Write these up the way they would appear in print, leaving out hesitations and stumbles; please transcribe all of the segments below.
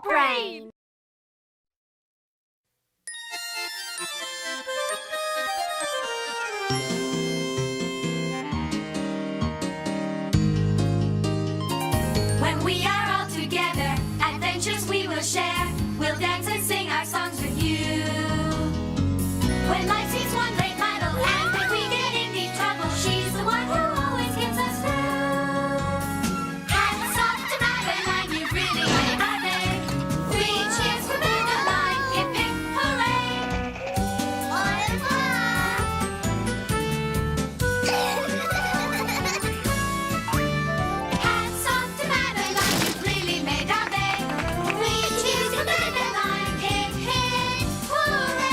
Brain. When we are all together, adventures we will share. We'll dance and sing our songs with you. When life seems one great battle, and when we get in deep trouble, she's the one who always gets us through. Hats off to Madeline, you've really made our day. 3 cheers for Madeline, hip hip hooray! Au revoir! Hats off to Madeline, you've really made our day. 3 cheers for Madeline, hip hip hooray!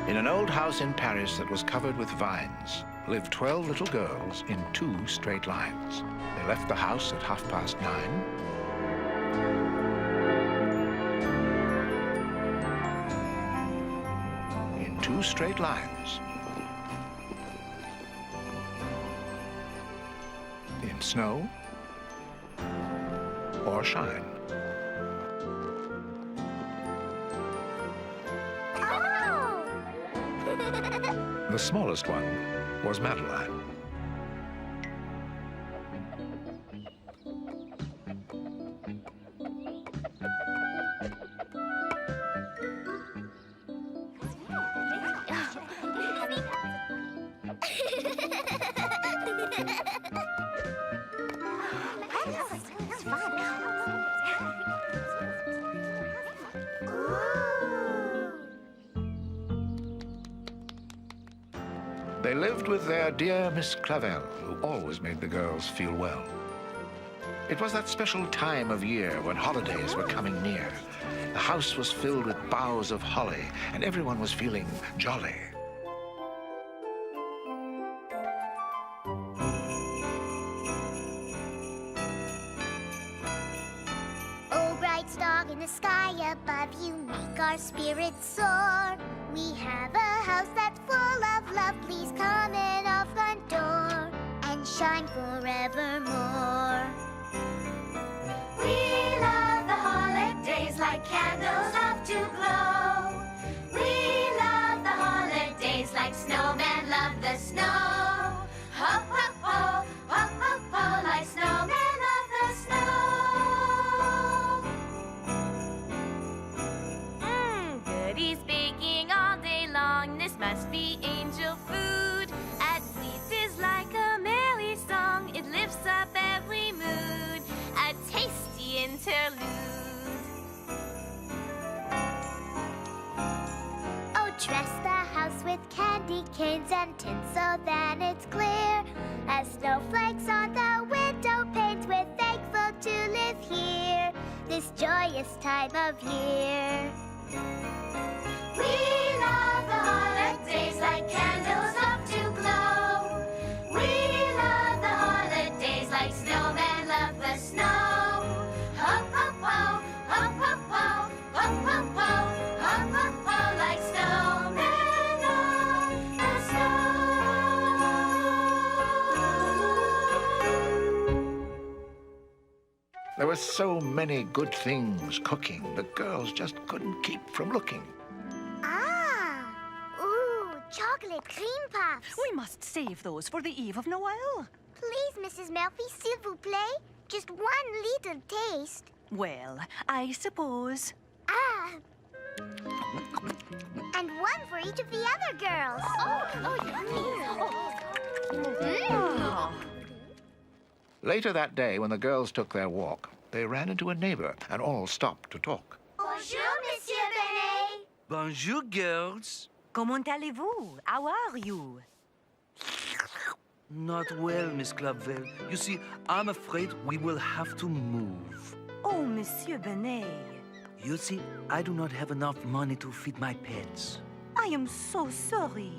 In an old house in Paris that was covered with vines lived 12 little girls in 2 straight lines. They left the house at 9:30. In 2 straight lines. In snow or shine. The smallest one was Madeline. They lived with their dear Miss Clavel, who always made the girls feel well. It was that special time of year when holidays were coming near. The house was filled with boughs of holly, and everyone was feeling jolly. Oh, bright star in the sky above you, make our spirits soar. We have a house that's full of love, please come in our front door and shine forevermore. We love the holidays like candles love to glow. We love the holidays like snowmen love the snow. Ho, ho, ho, ho, ho, ho, like snowmen love the snow. Goodies baking all day long, this must be angel food. At least it's like a merry song, it lifts up every mood. A tasty interlude. Oh, dress the house with candy canes and tinsel, then it's clear. As snowflakes on the window panes, we're thankful to live here this joyous time of year. We love the holidays like candles love to glow. We love the holidays like snowmen love the snow. Ho, ho, ho, ho, ho, ho, ho, ho, ho, ho, ho, ho, like snowmen love the snow. There were so many good things cooking, the girls just couldn't keep from looking. Chocolate cream puffs. We must save those for the eve of Noel. Please, Mrs. Melfi, s'il vous plaît. Just one little taste. Well, I suppose. And one for each of the other girls. Later that day, when the girls took their walk, they ran into a neighbor and all stopped to talk. Bonjour, Monsieur Benet. Bonjour, girls. Comment allez-vous? How are you? Not well, Miss Clavel. You see, I'm afraid we will have to move. Oh, Monsieur Benet. You see, I do not have enough money to feed my pets. I am so sorry.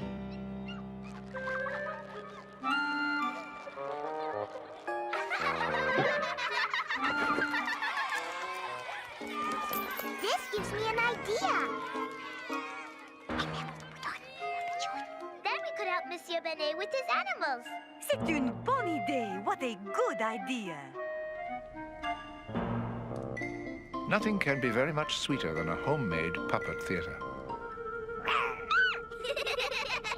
This gives me an idea. Then we could help Monsieur Benet with his animals. C'est une bonne idée. What a good idea. Nothing can be very much sweeter than a homemade puppet theater.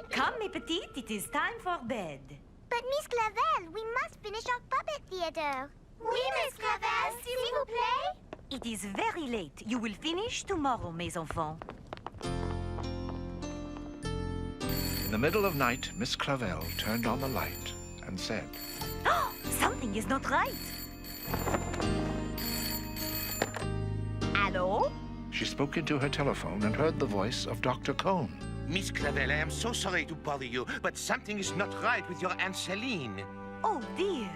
Come, mes petites, it is time for bed. But Miss Clavel, we must finish our puppet theater. Oui, Miss Clavel, s'il vous plaît. It is very late. You will finish tomorrow, mes enfants. In the middle of night, Miss Clavel turned on the light and said, Something is not right. Hello? She spoke into her telephone and heard the voice of Dr. Cone. Miss Clavel, I am so sorry to bother you, but something is not right with your Aunt Celine. Oh, dear.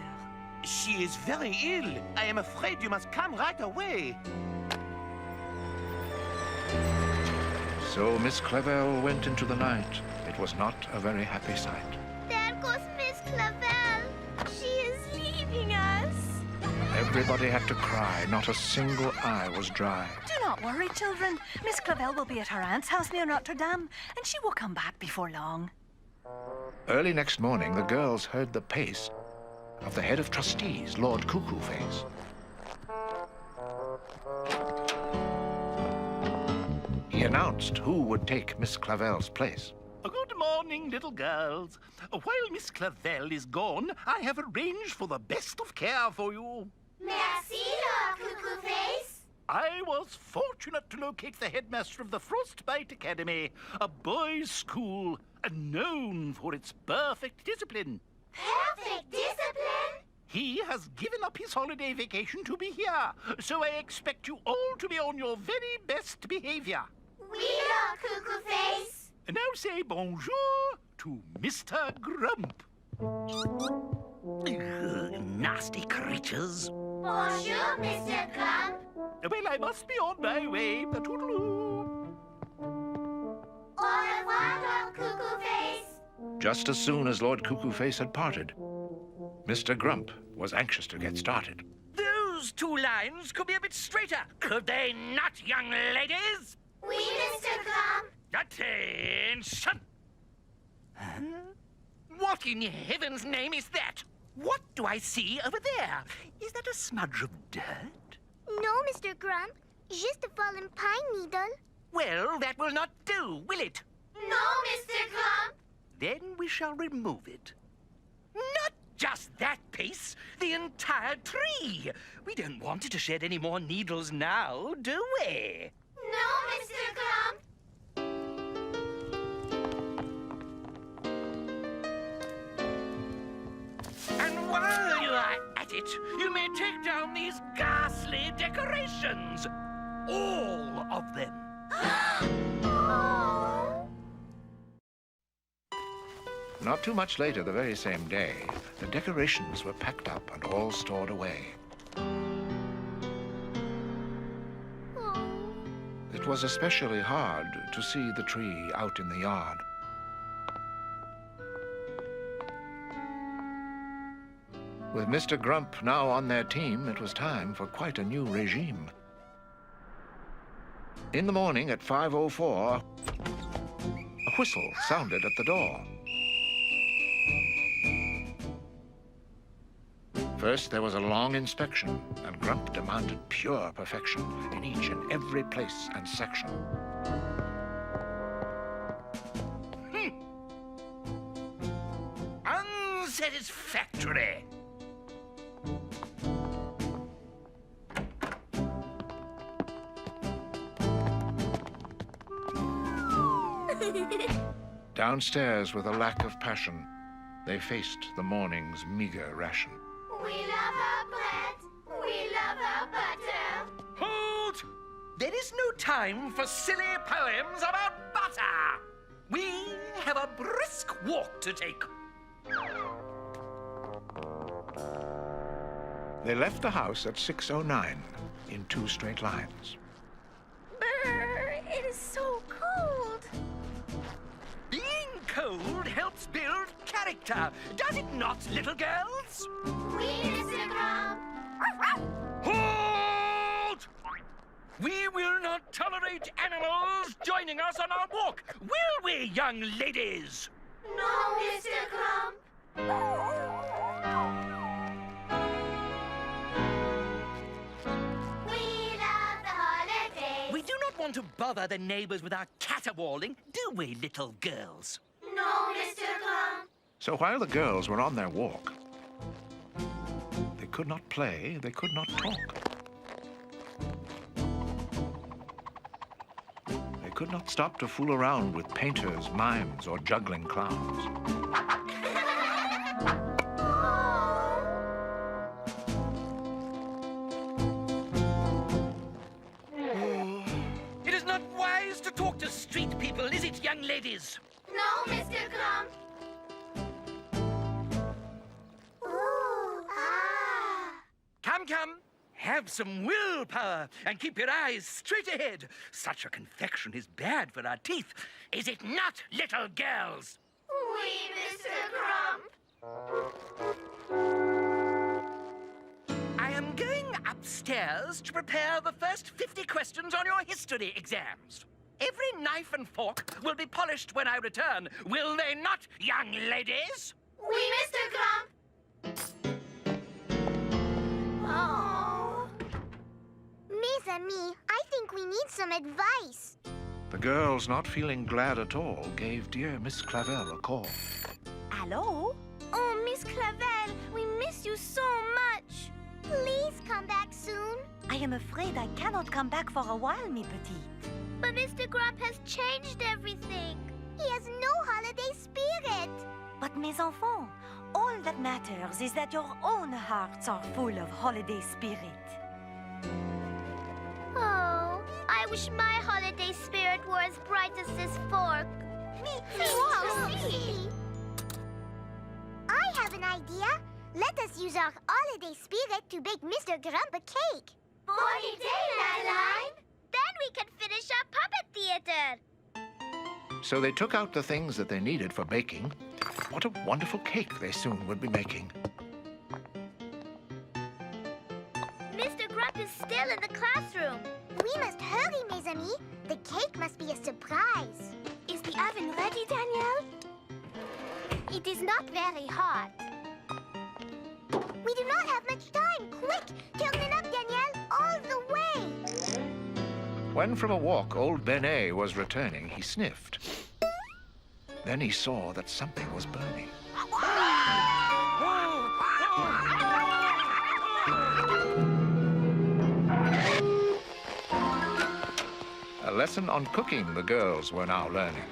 She is very ill. I am afraid you must come right away. So Miss Clavel went into the night. It was not a very happy sight. There goes Miss Clavel. She is leaving us. Everybody had to cry. Not a single eye was dry. Do not worry, children. Miss Clavel will be at her aunt's house near Notre Dame, and she will come back before long. Early next morning, the girls heard the pace of the head of trustees, Lord Cucuface. He announced who would take Miss Clavel's place. Good morning, little girls. While Miss Clavel is gone, I have arranged for the best of care for you. Merci, Lord Cucuface. I was fortunate to locate the headmaster of the Frostbite Academy, a boys' school known for its perfect discipline. Perfect discipline? He has given up his holiday vacation to be here, so I expect you all to be on your very best behavior. Oui, Lord Cucuface. Now say bonjour to Mr. Grump. Nasty creatures. Bonjour, Mr. Grump. Well, I must be on my way. Toodaloo. Au revoir, Lord Cucuface. Just as soon as Lord Cucuface had parted, Mr. Grump was anxious to get started. Those two lines could be a bit straighter, could they not, young ladies? Oui, Mr. Grump. Attention! What in heaven's name is that? What do I see over there? Is that a smudge of dirt? No, Mr. Grump. Just a fallen pine needle. Well, that will not do, will it? No, Mr. Grump. Then we shall remove it. Not just that piece, the entire tree. We don't want it to shed any more needles now, do we? No, Mr. Grump. And while you are at it, you may take down these ghastly decorations. All of them. Oh. Not too much later, the very same day, the decorations were packed up and all stored away. It was especially hard to see the tree out in the yard. With Mr. Grump now on their team, it was time for quite a new regime. In the morning at 5:04, a whistle sounded at the door. First, there was a long inspection, and Grump demanded pure perfection in each and every place and section. Unsatisfactory. Downstairs, with a lack of passion, they faced the morning's meager ration. We love our bread. We love our butter. Halt! There is no time for silly poems about butter. We have a brisk walk to take. They left the house at 6:09 in 2 straight lines. Brr, it is so cold. Being cold helps build character, does it not, little girls? We, Mr. Grump. Halt! We will not tolerate animals joining us on our walk, will we, young ladies? No, Mr. Grump. We love the holidays. We do not want to bother the neighbors with our caterwauling, do we, little girls? No, Mr. Grump. So while the girls were on their walk, they could not play, they could not talk. They could not stop to fool around with painters, mimes, or juggling clowns. It is not wise to talk to street people, is it, young ladies? No, Mr. Grump. Ooh, ah. Come, come. Have some willpower and keep your eyes straight ahead. Such a confection is bad for our teeth. Is it not, little girls? We, Mr. Grump. I am going upstairs to prepare the first 50 questions on your history exams. Every knife and fork will be polished when I return. Will they not, young ladies? We, Mr. Grump. Oh. Mes amis, I think we need some advice. The girls, not feeling glad at all, gave dear Miss Clavel a call. Hello? Oh, Miss Clavel, we miss you so much. Please come back soon. I am afraid I cannot come back for a while, mi petite. But Mr. Grump has changed everything. He has no holiday spirit. But mes enfants, all that matters is that your own hearts are full of holiday spirit. Oh, I wish my holiday spirit were as bright as this fork. Me too. I have an idea. Let us use our holiday spirit to bake Mr. Grump a cake. Bonny day, Madeline. Then we can finish our puppet theater. So they took out the things that they needed for baking. What a wonderful cake they soon would be making. Mr. Grump is still in the classroom. We must hurry, mes amis. The cake must be a surprise. Is the oven ready, Danielle? It is not very hot. We do not have much time. Quick, turn it up, Danielle, all the way. When from a walk old Benet was returning, he sniffed. Then he saw that something was burning. A lesson on cooking the girls were now learning.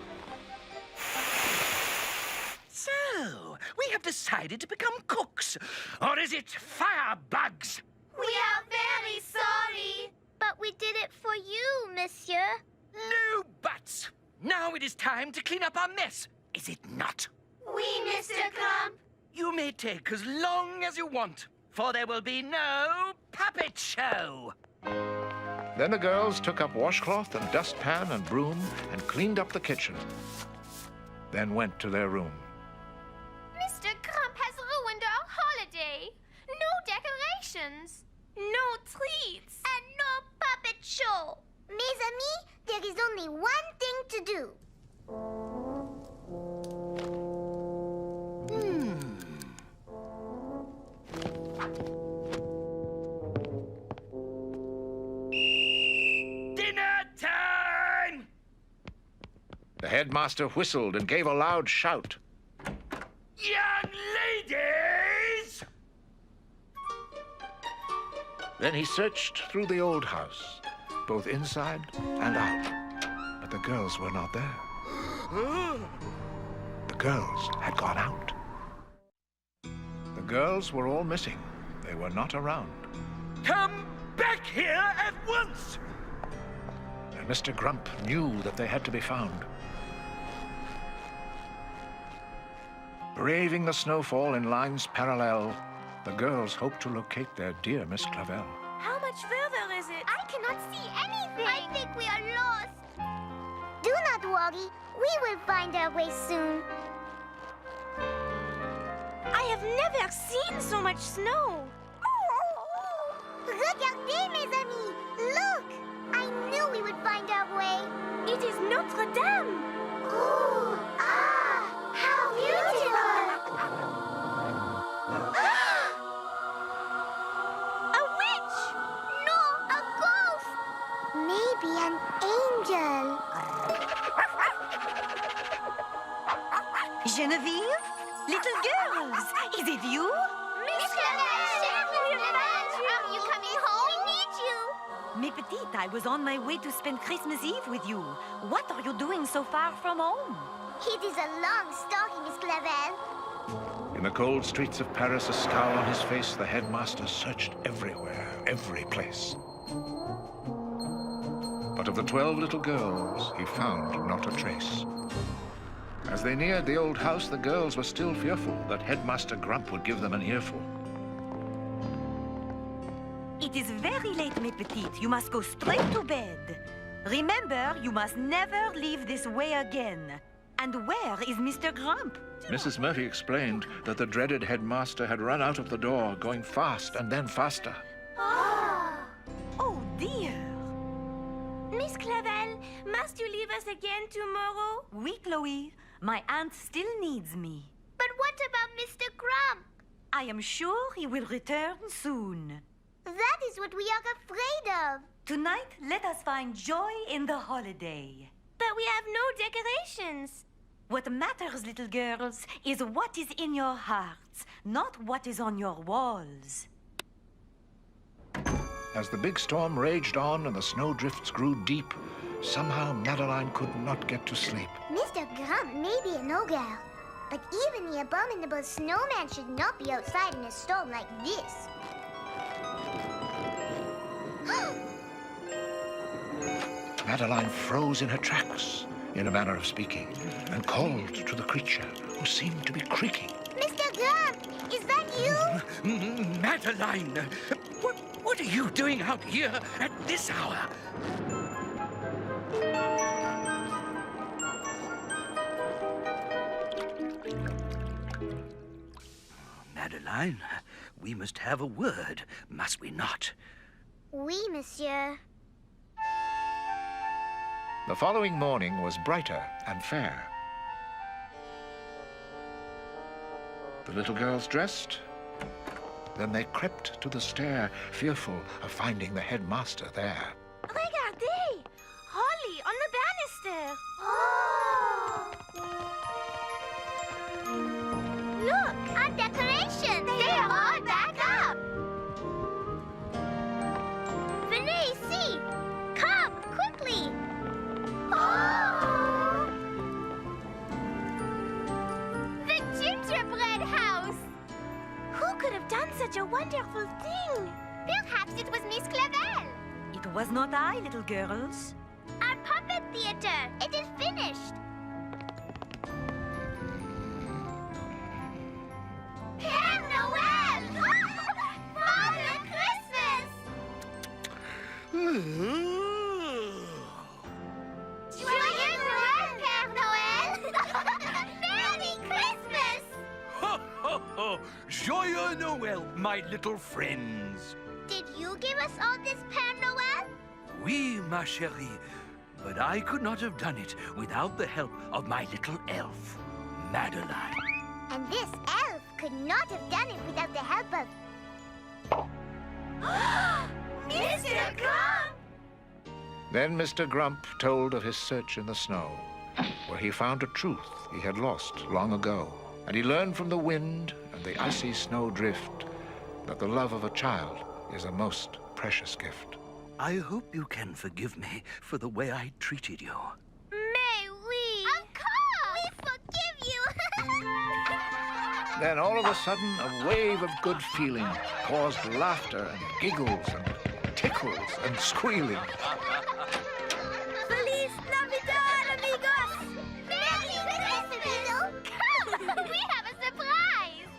So, we have decided to become cooks. Or is it firebugs? We are very sorry. But we did it for you, monsieur. No buts. Now it is time to clean up our mess, is it not? We, Mr. Grump. You may take as long as you want, for there will be no puppet show. Then the girls took up washcloth and dustpan and broom and cleaned up the kitchen. Then went to their room. Mr. Grump has ruined our holiday. No decorations, no treats, And no puppet show. Mes amis, there is only one thing to do. Dinner time! The headmaster whistled and gave a loud shout. Young ladies! Then he searched through the old house, both inside and out. But the girls were not there. The girls had gone out. The girls were all missing. They were not around. Come back here at once! And Mr. Grump knew that they had to be found. Braving the snowfall in lines parallel, the girls hoped to locate their dear Miss Clavel. How much further is it? I cannot see anything. I think we are lost. Do not worry. We will find our way soon. I have never seen so much snow. Regardez, mes amis. Look. I knew we would find our way. It is Notre Dame. Ooh, how beautiful! A witch. No, a ghost! Maybe an angel. Genevieve? Little girls, is it you? Miss Clavel! Are you coming home? We need you. Mes petites, I was on my way to spend Christmas Eve with you. What are you doing so far from home? It is a long story, Miss Clavel. In the cold streets of Paris, a scowl on his face, the headmaster searched everywhere, every place. But of the 12 little girls, he found not a trace. As they neared the old house, the girls were still fearful that Headmaster Grump would give them an earful. It is very late, mes petites. You must go straight to bed. Remember, you must never leave this way again. And where is Mr. Grump? Mrs. Murphy explained that the dreaded headmaster had run out of the door, going fast and then faster. Oh, dear. Miss Clavel, must you leave us again tomorrow? Oui, Chloe. My aunt still needs me. But what about Mr. Grump? I am sure he will return soon. That is what we are afraid of. Tonight, let us find joy in the holiday. But we have no decorations. What matters, little girls, is what is in your hearts, not what is on your walls. As the big storm raged on and the snowdrifts grew deep, somehow Madeline could not get to sleep. Mr. Grump may be an ogre, but even the abominable snowman should not be outside in a storm like this. Madeline froze in her tracks, in a manner of speaking, and called to the creature, who seemed to be creaking. Mr. Grump, is that you? Madeline, what are you doing out here at this hour? Madeline, we must have a word, must we not? Oui, monsieur. The following morning was brighter and fair. The little girls dressed. Then they crept to the stair, fearful of finding the headmaster there. Regardez! Holly on the banister. Look, our decorations. They are all back up. Venez ici. Come, quickly. The gingerbread house! Who could have done such a wonderful thing? Perhaps it was Miss Clavel. It was not I, little girls. Our puppet theater. It is finished. Père Noël! Father Christmas! Joyeux Noël, Père Noël! Merry Christmas! Ho, ho, ho! Joyeux Noël, my little friends. Did you give us all this, Père Noël? Oui, ma chérie, but I could not have done it without the help of my little elf, Madeline. And this elf could not have done it without the help of... Mr. Grump! Then Mr. Grump told of his search in the snow, where he found a truth he had lost long ago. And he learned from the wind and the icy snow drift that the love of a child is a most precious gift. I hope you can forgive me for the way I treated you. May we? Of course! We forgive you! Then all of a sudden, a wave of good feeling caused laughter and giggles and tickles and squealing. Feliz Navidad, amigos! Merry Christmas! Come! We have a surprise!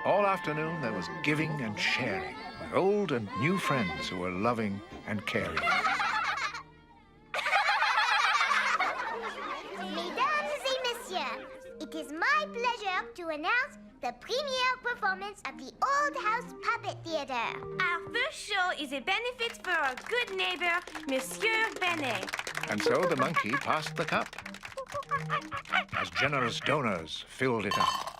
All afternoon there was giving and sharing, with old and new friends who were loving and caring. Mesdames et messieurs, it is my pleasure to announce the premiere performance of the Old House Puppet Theater. Our first show is a benefit for our good neighbor, Monsieur Benet. And so the monkey passed the cup, as generous donors filled it up.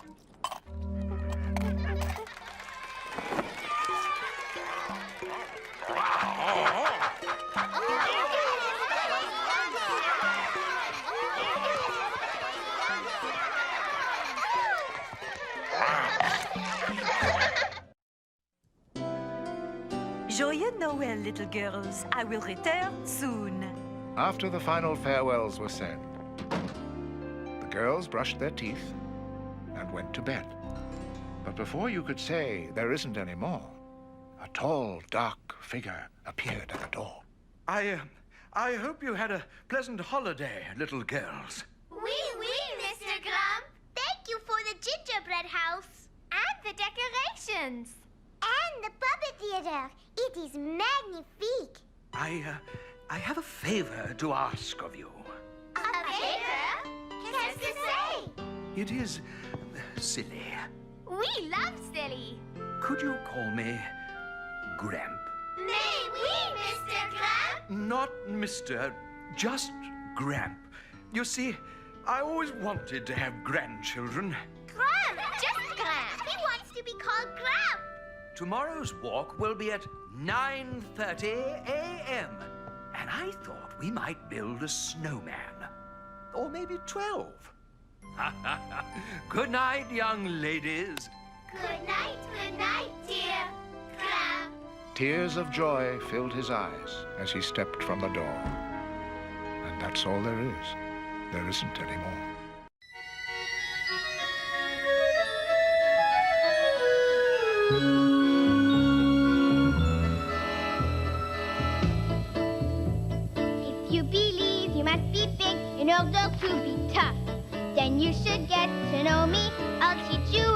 Joyeux Noël, little girls. I will return soon. After the final farewells were said, the girls brushed their teeth and went to bed. But before you could say there isn't any more, a tall, dark figure appeared at the door. I hope you had a pleasant holiday, little girls. Oui, Mr. Grump. Thank you for the gingerbread house. And the decorations. And the puppet theater. It is magnifique. I have a favor to ask of you. A favor? Qu'est-ce que c'est? It is silly. We love silly. Could you call me Grump? Mais oui, Mr. Grump. Not Mr., just Grump. You see, I always wanted to have grandchildren. Grump, just Grump. He wants to be called Grump. Tomorrow's walk will be at 9:30 a.m. And I thought we might build a snowman. Or maybe 12. Good night, young ladies. Good night, dear Grump. Tears of joy filled his eyes as he stepped from the door. And that's all there is. There isn't any more. If you believe you must be big in order to be tough, then you should get to know me. I'll teach you